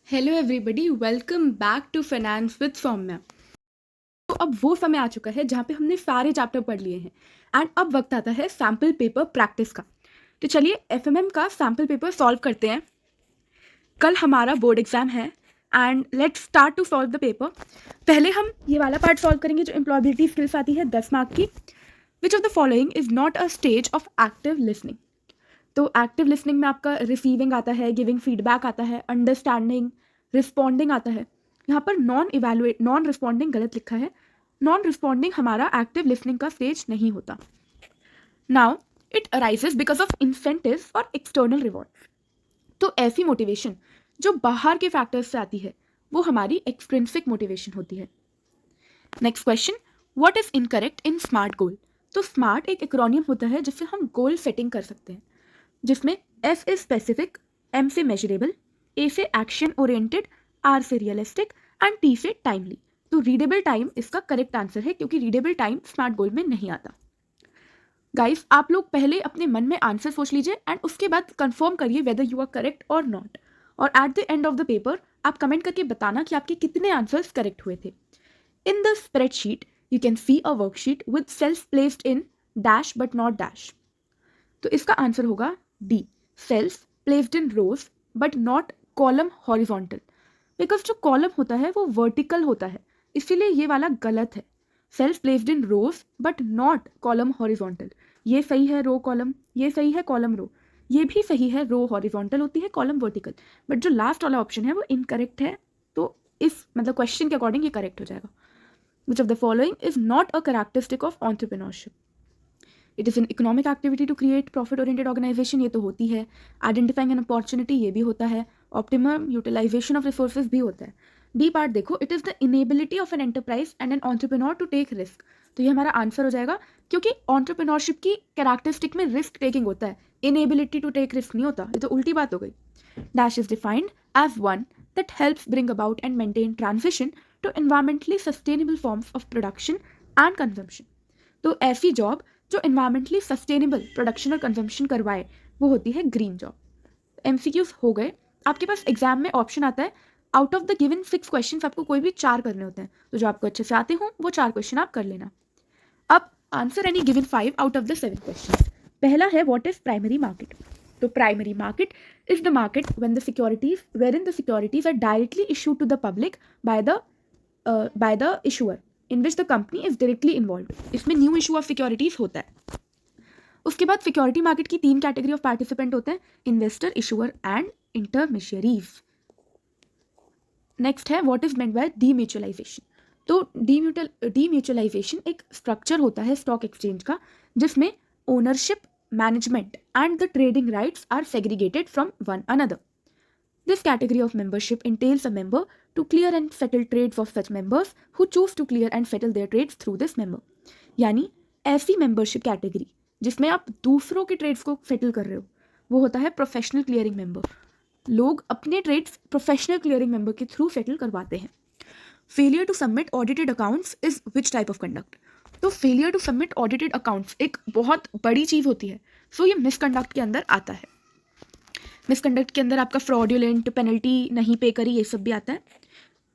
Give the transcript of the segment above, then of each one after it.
Hello everybody, welcome back to finance with Soumya. तो अब वो समय आ चुका है जहाँ पे हमने सारे चैप्टर पढ़ लिए हैं एंड अब वक्त आता है सैम्पल पेपर प्रैक्टिस का। तो चलिए एफएमएम का सैम्पल पेपर सॉल्व करते हैं। कल हमारा बोर्ड एग्जाम है and let's start to solve the paper. पहले हम ये वाला पार्ट सॉल्व करेंगे जो एम्प्लॉयबिलिटी स्किल्स आती है 10 मार्क की। विच of the following is not a stage of active listening. तो एक्टिव लिसनिंग में आपका रिसीविंग आता है, गिविंग फीडबैक आता है, अंडरस्टैंडिंग, रिस्पॉन्डिंग आता है। यहाँ पर नॉन रिस्पॉन्डिंग गलत लिखा है। नॉन रिस्पॉन्डिंग हमारा एक्टिव लिसनिंग का स्टेज नहीं होता। Now it arises because of incentive और एक्सटर्नल रिवॉर्ड। तो ऐसी मोटिवेशन जो बाहर के फैक्टर्स से आती है वो हमारी एक्सट्रिंसिक मोटिवेशन होती है। Next question, what is incorrect in smart गोल। तो स्मार्ट एक एक्रोनियम होता है जिससे हम गोल सेटिंग कर सकते हैं, जिसमें S इज स्पेसिफिक, M से मेजरेबल, A से एक्शन ओरिएंटेड, R से रियलिस्टिक एंड T से टाइमली। तो रीडेबल टाइम इसका करेक्ट आंसर है क्योंकि रीडेबल टाइम स्मार्ट गोल में नहीं आता। गाइस, आप लोग पहले अपने मन में आंसर सोच लीजिए एंड उसके बाद कंफर्म करिए वेदर यू आर करेक्ट और नॉट। और at the end of the paper आप कमेंट करके बताना कि आपके कितने आंसर्स करेक्ट हुए थे। In the spreadsheet you can see a worksheet with cells placed in dash but not dash. तो इसका आंसर होगा D, cells placed in rows but not column horizontal. Because जो कॉलम होता है वो वर्टिकल होता है, इसीलिए ये वाला गलत है। Cells placed in rows but not column horizontal, ये सही है रो कॉलम, ये सही है कॉलम रो, ये भी सही है, रो हॉरिजॉन्टल होती है कॉलम वर्टिकल। बट जो लास्ट वाला ऑप्शन है वो इनकरेक्ट है। तो इस मतलब क्वेश्चन के अकॉर्डिंग ये करेक्ट हो जाएगा। Which of the following is not a characteristic of entrepreneurship. It is an economic activity to create profit oriented organization, ये तो होती है। आइडेंटिफाइंग एन अपॉर्चुनिटी, ये भी होता है। ऑप्टिमम यूटिलाइजेशन ऑफ रिसोर्सेज भी होता है। डी पार्ट देखो, it is the inability of an enterprise and an entrepreneur to take risk. तो ये हमारा आंसर हो जाएगा क्योंकि एंटरप्रेन्योरशिप की कैरेक्टरिस्टिक में रिस्क टेकिंग होता है, इनेबिलिटी टू टेक रिस्क नहीं होता। ये तो उल्टी बात हो गई। Dash is defined as one that helps bring about and maintain transition to environmentally sustainable forms of production and consumption. तो ऐसी जॉब जो इन्वायरमेंटली सस्टेनेबल प्रोडक्शन और कंजम्पशन करवाए वो होती है ग्रीन जॉब। एमसीक्यूज हो गए। आपके पास एग्जाम में ऑप्शन आता है out of the given 6 question आपको कोई भी 4 करने होते हैं, तो जो आपको अच्छे से आते हों वो 4 क्वेश्चन आप कर लेना। अब answer any given 5 out of the 7 question. पहला है व्हाट इज प्राइमरी मार्केट। तो primary market is the market when the securities where in the securities are directly issued to the public by the issuer in which the company is directly involve. इसमें new issue of securities होता है। उसके बाद security market की 3 category of participant होते हैं, investor, issuer and इंटरमिशियरीज। Next है what is meant bye डीम्यूचुअलाइजेशन। तो डीम्यूचुअलाइजेशन एक स्ट्रक्चर होता है स्टॉक एक्सचेंज का जिसमें ownership, management and the trading rights are segregated from one another. This category of membership entails a member to clear and settle trades of such members who choose to clear and settle their trades through this member. यानी ऐसी membership category जिसमें आप दूसरों के trades को settle कर रहे हो वो होता है प्रोफेशनल क्लियरिंग मेंबर। लोग अपने ट्रेड्स प्रोफेशनल क्लियरिंग मेंबर के थ्रू सेटल करवाते हैं। Failure to submit audited accounts is which type of conduct. तो failure to submit audited accounts एक बहुत बड़ी चीज़ होती है, सो ये मिसकंडक्ट के अंदर आता है। मिसकंडक्ट के अंदर आपका फ्रॉडुलेंट, पेनल्टी नहीं पे करी, ये सब भी आता है।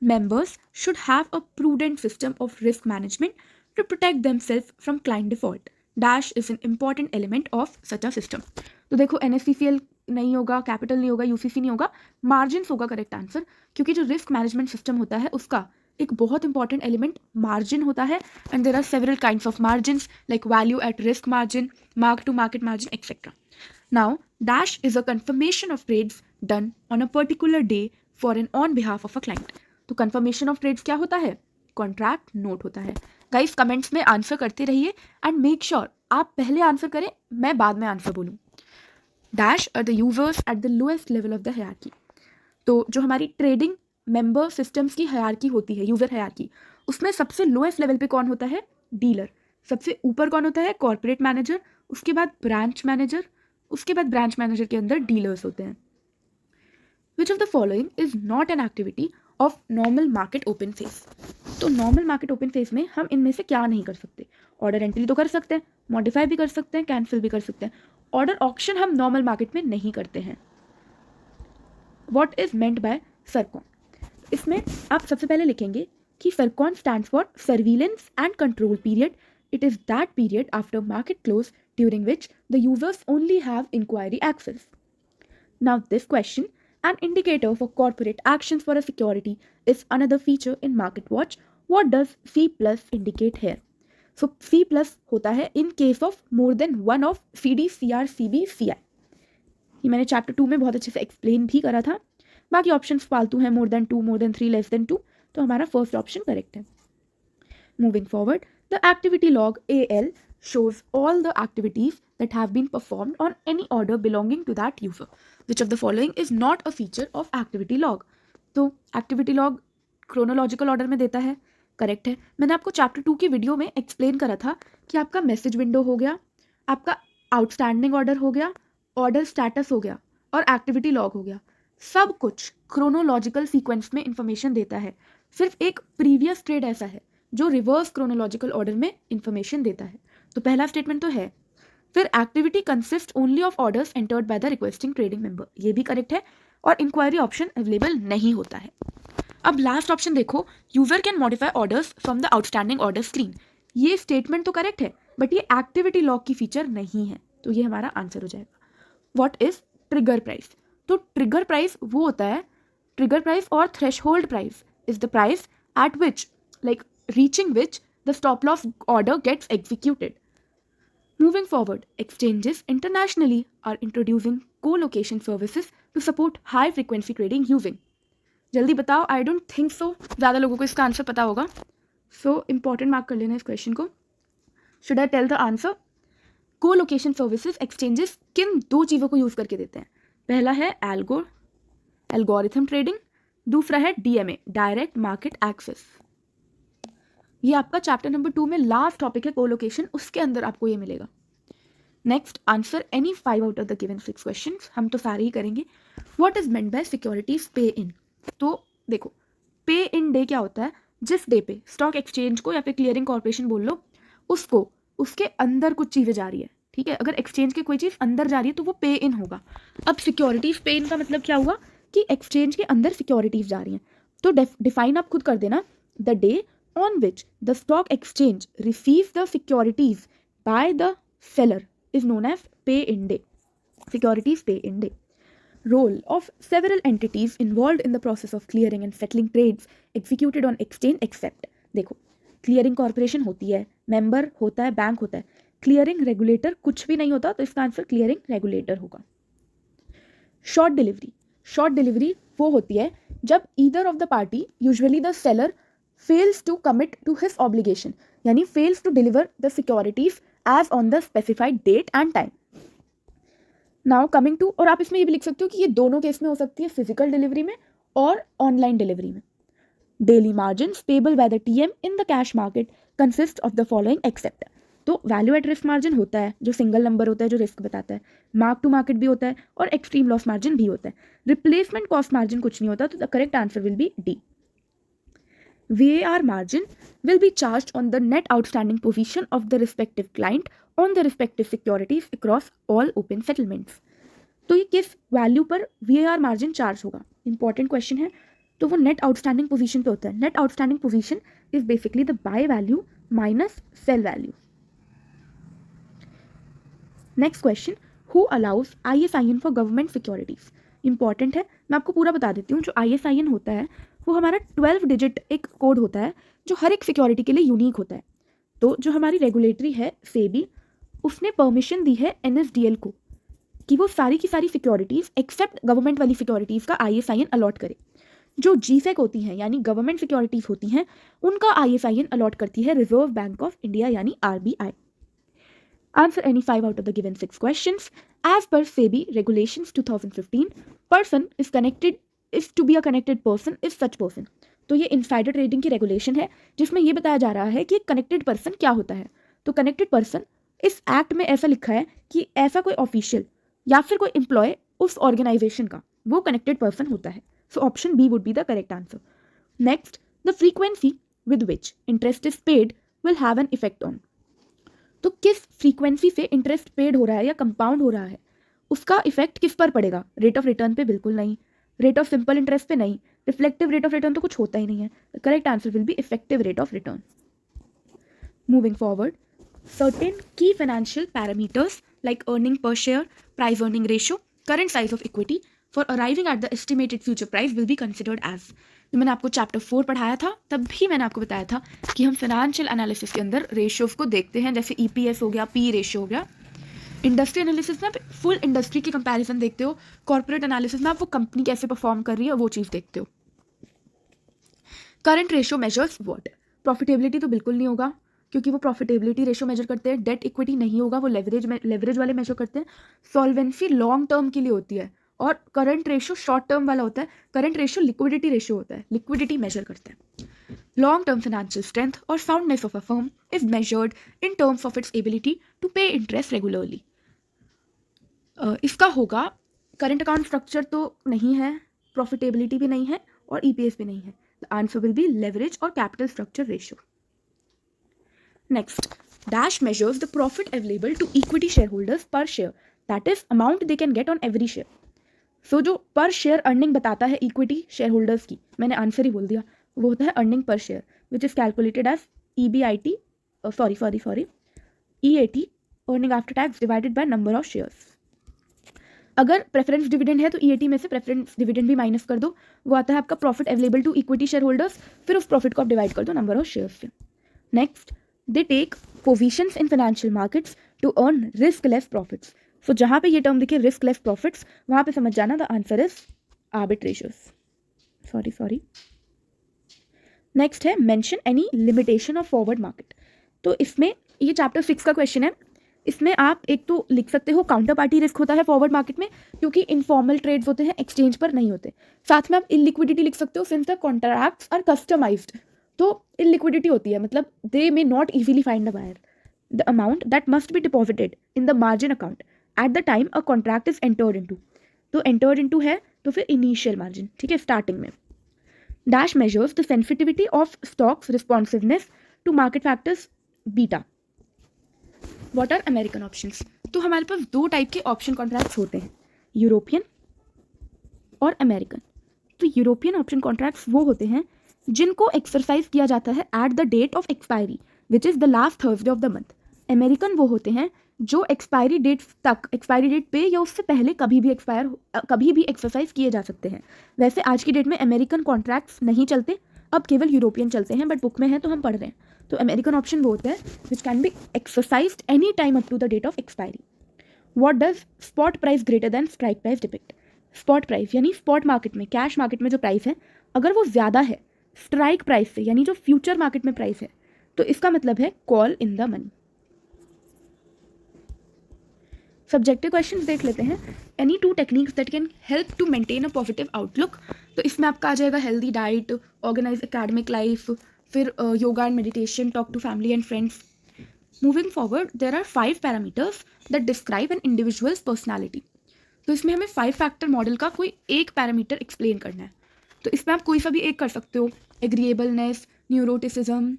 Members should have a prudent system of risk management to protect themselves from client default. Dash is an important element of such a system. तो देखो NSCCL नहीं होगा, कैपिटल नहीं होगा, UCC नहीं होगा, मार्जिन्स होगा करेक्ट आंसर, क्योंकि जो रिस्क मैनेजमेंट सिस्टम होता है उसका एक बहुत इंपॉर्टेंट एलिमेंट मार्जिन होता है। And there are several kinds of margins like value at risk margin, mark to market margin etcetera. Now, dash is a confirmation of trades done on a particular day for and on behalf of a client. तो confirmation of trades क्या होता है? Contract note होता है। Guys, comments में answer करते रहिए and make sure आप पहले आंसर करें, मैं बाद में आंसर बोलूँ। Dash are the users at the lowest level of the hierarchy. तो जो हमारी ट्रेडिंग मेंबर सिस्टम्स की हायरार्की होती है, यूजर हायरार्की, उसमें सबसे लोएस्ट लेवल पे कौन होता है? डीलर। सबसे ऊपर कौन होता है? Corporate manager. उसके बाद ब्रांच मैनेजर, उसके बाद ब्रांच मैनेजर के अंदर डीलर्स होते हैं। विच of the following is not an activity of normal market open face. तो नॉर्मल मार्केट ओपन फेस में हम इनमें से क्या नहीं कर सकते? ऑर्डर एंट्री तो कर सकते हैं, मॉडिफाई भी कर सकते हैं, कैंसिल भी कर सकते हैं। ऑर्डर ऑक्शन हम नॉर्मल मार्केट में नहीं करते हैं। What is meant by SURCON. इसमें आप सबसे पहले लिखेंगे कि SURCON stands for surveillance and control period. It is that period after market close during which the users only have inquiry access. Now this question, an indicator for corporate actions for a security is another feature in MarketWatch. What does C plus indicate here? So C plus होता है in case of more than one of CD, CR, CB, CI. ये मैंने chapter 2 में बहुत अच्छे से explain भी करा था. बाकी ऑप्शंस फालतू हैं, more than 2, more than 3, less than 2. तो हमारा फर्स्ट ऑप्शन करेक्ट है. Moving forward, the activity log AL shows all the activities that have been performed on any order belonging to that user. Which of the following is not a feature of activity log? तो activity log chronological order में देता है, correct है. मैंने आपको chapter 2 की video में explain करा था कि आपका मैसेज विंडो हो गया, आपका आउटस्टैंडिंग ऑर्डर हो गया, ऑर्डर स्टेटस हो गया और एक्टिविटी लॉग हो गया. सब कुछ क्रोनोलॉजिकल सीक्वेंस में इंफॉर्मेशन देता है. सिर्फ एक प्रीवियस ट्रेड ऐसा है जो रिवर्स क्रोनोलॉजिकल ऑर्डर में इंफॉर्मेशन देता है. तो पहला स्टेटमेंट तो है. फिर activity consist only of orders entered by the requesting trading member, ये भी करेक्ट है. और इंक्वायरी ऑप्शन अवेलेबल नहीं होता है. अब लास्ट ऑप्शन देखो, user can modify orders from the outstanding order screen. ये स्टेटमेंट तो करेक्ट है बट ये एक्टिविटी लॉग की फीचर नहीं है, तो ये हमारा आंसर हो जाएगा. What is trigger price? तो ट्रिगर प्राइस वो होता है, ट्रिगर प्राइस और threshold price is the price at which, like reaching which the stop loss order gets executed. Moving forward, exchanges internationally are introducing co-location services to support high frequency trading using. जल्दी बताओ, I don't think so ज़्यादा लोगों को इसका answer पता होगा. So important mark कर लेना इस क्वेश्चन को. Should I tell the answer? Co-location services exchanges किन दो चीज़ों को यूज़ करके देते हैं? पहला है एल्गोरिथम ट्रेडिंग, दूसरा है DMA, डायरेक्ट मार्केट एक्सेस. ये आपका चैप्टर नंबर 2 में लास्ट टॉपिक है कोलोकेशन, उसके अंदर आपको ये मिलेगा. Next, answer any 5 out of the given 6 questions. हम तो सारे ही करेंगे. What is meant bye securities पे इन? तो देखो, पे इन डे क्या होता है? जिस डे पे स्टॉक एक्सचेंज को या फिर क्लियरिंग कॉर्पोरेशन बोल लो, उसको उसके अंदर कुछ चीज़ें जा रही है, ठीक है. अगर एक्सचेंज की कोई चीज़ अंदर जा रही है तो वो पे इन होगा. अब सिक्योरिटीज पे इन का मतलब क्या हुआ कि एक्सचेंज के अंदर सिक्योरिटीज जा रही हैं. तो डिफाइन आप खुद कर देना. The day on which the stock exchange receives the securities by the seller is known as pay-in day. Securities pay-in day. Role of several entities involved in the process of clearing and settling trades executed on exchange except. देखो, clearing corporation होती है, member होता है, bank होता है. Clearing regulator कुछ भी नहीं होता, तो इसका आंसर क्लियरिंग रेगुलेटर होगा. Short delivery. शॉर्ट डिलीवरी वो होती है जब either of the party, usually the seller, fails to commit to his obligation, यानी fails to deliver the securities as on the specified date and time. Now coming to, और आप इसमें ये भी लिख सकते हो कि ये दोनों केस में हो सकती है, फिजिकल डिलीवरी में और ऑनलाइन डिलीवरी में. Daily margin payable by the TM in the cash market consist of the following except. तो वैल्यू एट रिस्क मार्जिन होता है जो सिंगल नंबर होता है जो रिस्क बताता है, मार्क टू मार्केट भी होता है और एक्सट्रीम लॉस मार्जिन भी होता है. रिप्लेसमेंट कॉस्ट मार्जिन कुछ नहीं होता, तो the correct answer will B D. VAR margin will be charged on the net outstanding position of the respective client on the respective securities across all open settlements. तो ये किस value पर VAR margin charge होगा? Important question है. तो वो net outstanding position पे होता है. Net outstanding position is basically the by value minus cell value. Next question, who allows ISIN for government securities? Important है, मैं आपको पूरा बता देती हूँ. जो ISIN होता है वो हमारा 12 डिजिट एक कोड होता है जो हर एक सिक्योरिटी के लिए यूनिक होता है. तो जो हमारी रेगुलेटरी है सेबी, उसने परमिशन दी है NSDL को कि वो सारी की सारी सिक्योरिटीज़ एक्सेप्ट गवर्नमेंट वाली सिक्योरिटीज़ का ISIN अलॉट करे. जो GSEC होती हैं यानी गवर्नमेंट सिक्योरिटीज़ होती हैं, उनका ISIN अलॉट करती है रिजर्व बैंक ऑफ इंडिया यानी RBI. Answer any 5 out of the given 6 questions. As per SEBI regulations 2015, person is connected is to be a connected person is such person. तो ये insider trading की regulation है जिसमें ये बताया जा रहा है कि कनेक्टेड पर्सन क्या होता है. तो कनेक्टेड पर्सन इस एक्ट में ऐसा लिखा है कि ऐसा कोई ऑफिशियल या फिर कोई एम्प्लॉय उस ऑर्गेनाइजेशन का, वो कनेक्टेड पर्सन होता है. So option B would be the correct answer. Next, the frequency with which interest is paid will have an effect on. तो किस फ्रीक्वेंसी से इंटरेस्ट पेड हो रहा है या कंपाउंड हो रहा है, उसका इफेक्ट किस पर पड़ेगा? रेट ऑफ रिटर्न पे बिल्कुल नहीं, रेट ऑफ सिंपल इंटरेस्ट पे नहीं, रिफ्लेक्टिव रेट ऑफ रिटर्न तो कुछ होता ही नहीं है. Correct answer will be effective rate of return. Moving forward, certain key financial parameters like earning per share, price earning ratio, current size of equity for arriving at the estimated future price will be considered as. जो मैंने आपको chapter 4 पढ़ाया था तब भी मैंने आपको बताया था कि हम फाइनेंशियल एनालिसिस के अंदर रेशियोज को देखते हैं, जैसे ईपीएस हो गया, पी रेशियो हो गया. इंडस्ट्री एनालिसिस में आप फुल इंडस्ट्री की कंपैरिजन देखते हो. कॉर्पोरेट एनालिसिस में आप वो कंपनी कैसे परफॉर्म कर रही है वो चीज़ देखते हो. Current ratio measures what. Profitability तो बिल्कुल नहीं होगा क्योंकि वो प्रॉफिटेबिलिटी रेशियो मेजर करते हैं. डेट इक्विटी नहीं होगा, वो लेवरेज वाले मेजर करते हैं. सॉल्वेंसी लॉन्ग टर्म के लिए होती है और करंट रेशियो शॉर्ट टर्म वाला होता है. करंट रेशियो लिक्विडिटी रेशियो होता है, लिक्विडिटी मेजर करते हैं. लॉन्ग टर्म फाइनेंशियल स्ट्रेंथ और soundness of a firm is measured in terms of its ability to pay interest regularly. इसका होगा करंट अकाउंट स्ट्रक्चर तो नहीं है, प्रॉफिटेबिलिटी भी नहीं है और ईपीएस भी नहीं है. The answer will be leverage और capital structure ratio. Next, dash measures the profit available to equity shareholders per share, that is amount they can get on every share. So जो per share earning बताता है equity shareholders की, मैंने answer ही बोल दिया, वो होता है earning per share which is calculated as EBIT, EAT, earning after tax divided by number of shares. अगर प्रेफरेंस डिविडेंड है तो EAT में से प्रेफरेंस डिविडेंड भी माइनस कर दो, वो आता है आपका profit available to equity share holders, फिर उस प्रॉफिट को आप डिवाइड कर दो नंबर ऑफ शेयर्स से. Next, they take positions in financial markets to earn risk-less profits. So जहाँ पे ये टर्म दिखे risk-less profits, वहाँ पे समझ जाना the answer is arbitrageous. Sorry. Next है mention any limitation of forward market. तो इसमें ये चैप्टर 6 का क्वेश्चन है. इसमें आप एक तो लिख सकते हो काउंटर पार्टी रिस्क होता है फॉरवर्ड मार्केट में क्योंकि इनफॉर्मल ट्रेड्स होते हैं, एक्सचेंज पर नहीं होते. साथ में आप इलिक्विडिटी लिख सकते हो since the contracts are customised. तो इलिक्विडिटी होती है, मतलब they may not easily find the buyer. The amount that must be deposited in the margin account at the time a contract is entered into. तो entered into है तो फिर initial margin, ठीक है, स्टार्टिंग में. Dash measures the sensitivity of stocks responsiveness to market factors beta. What are American options. तो हमारे पास दो टाइप के ऑप्शन कॉन्ट्रैक्ट्स होते हैं, यूरोपियन और अमेरिकन. तो यूरोपियन ऑप्शन कॉन्ट्रैक्ट्स वो होते हैं जिनको एक्सरसाइज किया जाता है at the date of expiry which is the last Thursday of the month. American वो होते हैं जो एक्सपायरी डेट तक, एक्सपायरी डेट पे या उससे पहले कभी भी एक्सरसाइज किए जा सकते हैं. वैसे आज की डेट में अमेरिकन कॉन्ट्रैक्ट्स नहीं चलते, अब केवल यूरोपियन चलते हैं, बट बुक में है तो हम पढ़ रहे हैं. तो अमेरिकन ऑप्शन वो होता है which can be exercised any time up to the date of expiry. What does spot price greater than strike price depict. Spot price यानी स्पॉट मार्केट में, कैश मार्केट में जो प्राइस है अगर वो ज़्यादा है स्ट्राइक प्राइस से, यानी जो फ्यूचर मार्केट में प्राइस है, तो इसका मतलब है call in the money. Subjective question देख लेते हैं. Any two techniques that can help to maintain a positive outlook. तो इसमें आपका आ जाएगा healthy diet, organise academic life, फिर yoga and meditation, talk to family and friends. Moving forward, there are 5 parameters that describe an individuals personality. तो इसमें हमें 5 factor model का कोई एक पैरामीटर एक्सप्लेन करना है. तो इसमें आप कोई सा भी एक कर सकते हो, एग्रीएबलनेस, न्यूरोटिसिज्म,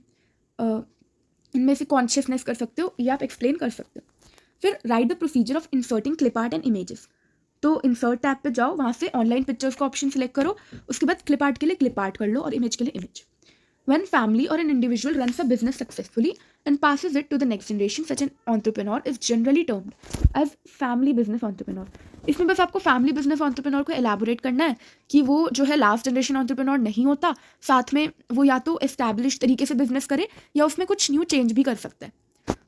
इनमें से कॉन्शियसनेस कर सकते हो, या आप एक्सप्लेन कर सकते हो. फिर right the procedure of inserting clip art and images. तो इंसर्ट टैब पे जाओ, वहाँ से ऑनलाइन पिक्चर्स का ऑप्शन सिलेक्ट करो, उसके बाद क्लिप आर्ट के लिए क्लिप आर्ट कर लो और इमेज के लिए image. When family or an individual runs a business successfully and passes it to the next generation, such an entrepreneur is generally termed as family business entrepreneur. इसमें बस आपको family business entrepreneur को elaborate करना है कि वो जो है लास्ट जनरेशन एंटरप्रेन्योर नहीं होता, साथ में वो या तो एस्टैब्लिश तरीके से बिजनेस करे या उसमें कुछ न्यू चेंज भी कर सकता है.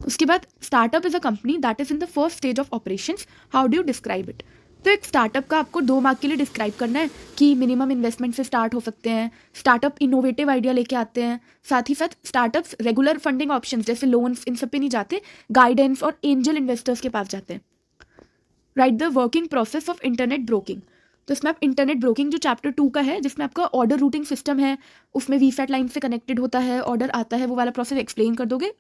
उसके बाद startup is a company that is in the first stage of operations. How do you describe it. तो एक स्टार्टअप का आपको 2 मार्क के लिए डिस्क्राइब करना है कि मिनिमम इन्वेस्टमेंट से स्टार्ट हो सकते हैं, स्टार्टअप इनोवेटिव आइडिया लेके आते हैं, साथ ही साथ स्टार्टअप्स रेगुलर फंडिंग ऑप्शंस जैसे लोन्स इन सब पे नहीं जाते, गाइडेंस और एंजल इन्वेस्टर्स के पास जाते हैं. Right the working process of internet broking. तो इसमें आप इंटरनेट ब्रोकिंग जो चैप्टर 2 का है, जिसमें आपका ऑर्डर रूटिंग सिस्टम है, उसमें वीसैट लाइन से कनेक्टेड होता है, ऑर्डर आता है, वो वाला प्रोसेस एक्सप्लेन कर दोगे.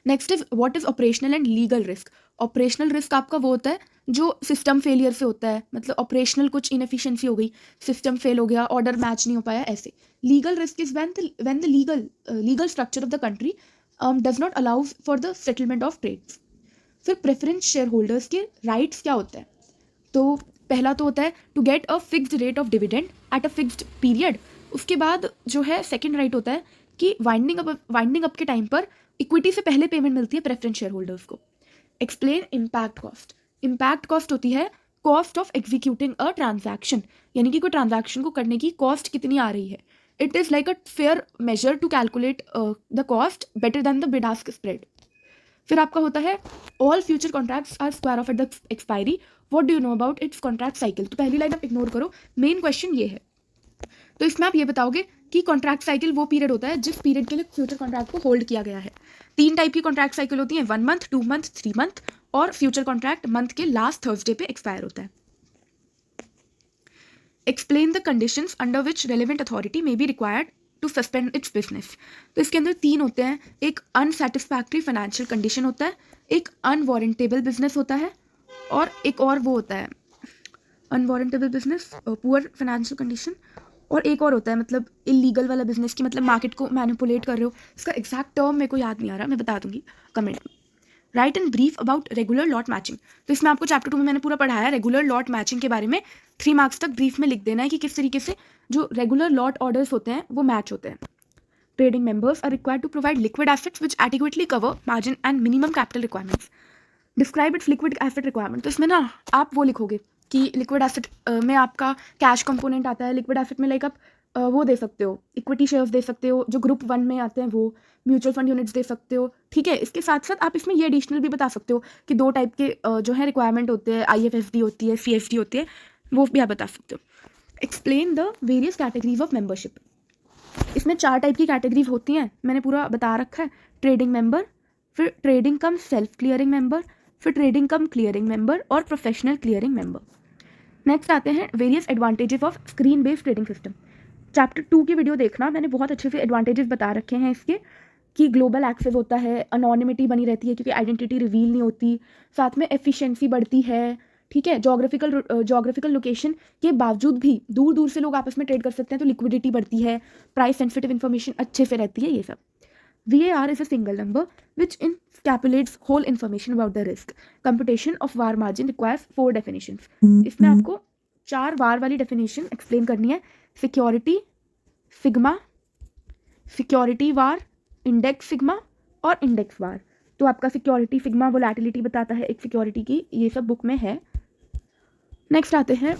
Next is what is operational and legal risk. Operational risk आपका वो होता है जो सिस्टम फेलियर से होता है, मतलब ऑपरेशनल कुछ इनएफिशिएंसी हो गई, सिस्टम फेल हो गया, ऑर्डर मैच नहीं हो पाया, ऐसे. Legal risk is when the legal structure of the country does not allow for the settlement of trades. फिर प्रेफरेंस शेयर होल्डर्स के राइट्स क्या होता है. तो पहला तो होता है to get a fixed rate of dividend at a fixed period. उसके बाद जो है सेकंड राइट होता है कि वाइंडिंग अप के टाइम पर इक्विटी से पहले पेमेंट मिलती है प्रेफरेंस शेयर होल्डर्स को। Explain impact cost. Impact cost होती है cost of executing a transaction, यानी कि कोई ट्रांजैक्शन को करने की कॉस्ट कितनी आ रही है। It is like a fair measure to calculate the cost better than the bid ask spread. फिर आपका होता है all future contracts are square off at the expiry, what do you know about its contract cycle. तो पहली line आप ignore करो, main question ये है। तो इसमें आप ये बताओगे कि कॉन्ट्रैक्ट साइकिल वो पीरियड होता है जिस पीरियड के लिए फ्यूचर कॉन्ट्रैक्ट को होल्ड किया गया है। 3 टाइप की कॉन्ट्रैक्ट साइकिल होती है, 1 मंथ, 2 मंथ, 3 मंथ, और फ्यूचर कॉन्ट्रैक्ट मंथ के लास्ट थर्सडे पे एक्सपायर होता है। Explain the conditions under which relevant authority may be required to suspend its business. तो इसके अंदर 3 होते हैं, एक अनसेटिस्फैक्ट्री फाइनेंशियल कंडीशन होता है, एक अनवारंटेबल बिजनेस होता है, और एक और वो होता है अनवारंटेबल बिजनेस, पुअर फाइनेंशियल कंडीशन, और एक और होता है मतलब इलीगल वाला बिजनेस की मतलब मार्केट को मैनिपुलेट कर रहे हो। इसका एग्जैक्ट टर्म मेरे को याद नहीं आ रहा, मैं बता दूंगी कमेंट में। Right and brief about regular lot matching. तो इसमें आपको चैप्टर 2 में मैंने पूरा पढ़ाया रेगुलर लॉट मैचिंग के बारे में। 3 मार्क्स तक ब्रीफ में लिख देना है कि किस तरीके से जो रेगुलर लॉट ऑर्डर्स होते हैं वो मैच होते हैं। Trading members are required to provide liquid assets which adequately cover margin and minimum capital requirements. Describe its liquid asset requirement. तो इसमें ना आप वो लिखोगे कि लिक्विड एसेट में आपका कैश कंपोनेंट आता है, लिक्विड एसेट में लाइक आप वो दे सकते हो, इक्विटी शेयर्स दे सकते हो, जो ग्रुप 1 में आते हैं वो, म्यूचुअल फंड यूनिट्स दे सकते हो, ठीक है। इसके साथ साथ आप इसमें ये एडिशनल भी बता सकते हो कि 2 टाइप के जो है रिक्वायरमेंट होते हैं, IFSD होती है, CSD होती है, वो भी आप बता सकते हो। Explain the various categories of membership. इसमें 4 टाइप की कैटेगरीज होती हैं, मैंने पूरा बता रखा है। ट्रेडिंग मेंबर, फिर ट्रेडिंग कम सेल्फ क्लियरिंग मेंबर, फिर ट्रेडिंग कम क्लियरिंग मेंबर, और प्रोफेशनल क्लियरिंग मेंबर। नेक्स्ट आते हैं various advantages of screen based trading system. Chapter 2 की वीडियो देखना, मैंने बहुत अच्छे से एडवांटेजेस बता रखे हैं इसके, कि ग्लोबल एक्सेस होता है, अनोनिमिटी बनी रहती है क्योंकि आइडेंटिटी रिवील नहीं होती, साथ में एफिशिएंसी बढ़ती है, ठीक है। जोग्राफिकल लोकेशन के बावजूद भी दूर दूर से लोग आपस में ट्रेड कर सकते हैं, तो लिक्विडिटी बढ़ती है, प्राइस सेंसिटिव इन्फॉर्मेशन अच्छे से रहती है, ये सब। VAR is a single number which encapsulates whole information about the risk. Computation of VAR margin requires 4 definitions. इसमें आपको 4 VAR वाली definition explain करनी है। Security, Sigma, Security VAR, Index Sigma और Index VAR। तो आपका Security Sigma volatility बताता है एक सिक्योरिटी की, ये सब बुक में है। नेक्स्ट आते हैं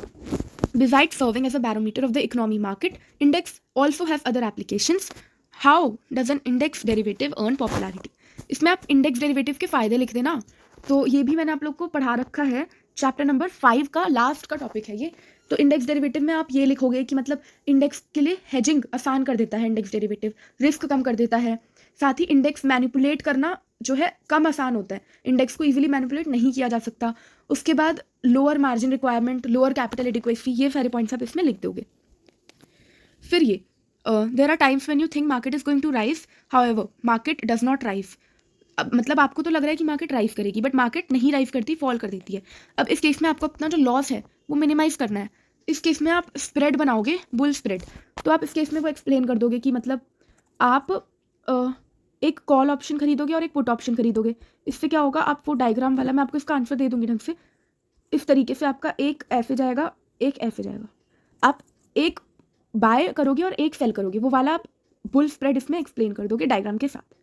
besides serving as a barometer of the economy market, index also has other applications. How does an index derivative earn popularity? इसमें आप इंडेक्स डेरिवेटिव के फायदे लिख देना। तो ये भी मैंने आप लोग को पढ़ा रखा है, चैप्टर नंबर 5 का लास्ट का टॉपिक है ये। तो इंडेक्स डेरिवेटिव में आप ये लिखोगे कि मतलब इंडेक्स के लिए हेजिंग आसान कर देता है इंडेक्स डेरिवेटिव, रिस्क कम कर देता है, साथ ही इंडेक्स मैनिपुलेट करना जो है कम आसान होता है, इंडेक्स को इजीली मैनिपुलेट नहीं किया जा सकता। उसके बाद lower margin requirement, lower capital adequacy, ये सारे पॉइंट्स आप इसमें लिख दोगे। फिर ये there are times when you think market is going to rise, however market does not rise. अब मतलब आपको तो लग रहा है कि मार्केट राइज करेगी, बट मार्केट नहीं राइज करती, फॉल कर देती है। अब इस केस में आपको अपना जो लॉस है वो मिनिमाइज करना है। इस केस में आप स्प्रेड बनाओगे, बुल स्प्रेड। तो आप इस केस में वो एक्सप्लेन कर दोगे कि मतलब आप एक कॉल ऑप्शन खरीदोगे और एक पुट ऑप्शन खरीदोगे। इससे क्या होगा, आप वो डायग्राम वाला, मैं आपको इसका आंसर दे दूंगी ढंग से। इस तरीके से आपका एक ऐसे जाएगा, एक ऐसे जाएगा। आप एक बाय करोगे और एक सेल करोगे, वो वाला आप बुल स्प्रेड इसमें एक्सप्लेन कर दोगे डायग्राम के साथ।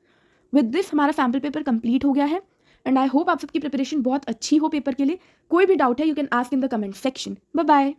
विद दिस हमारा सैम्पल पेपर कंप्लीट हो गया है, एंड आई होप आप सबकी प्रिपरेशन बहुत अच्छी हो पेपर के लिए। कोई भी डाउट है you can ask in the comment section. Bye bye.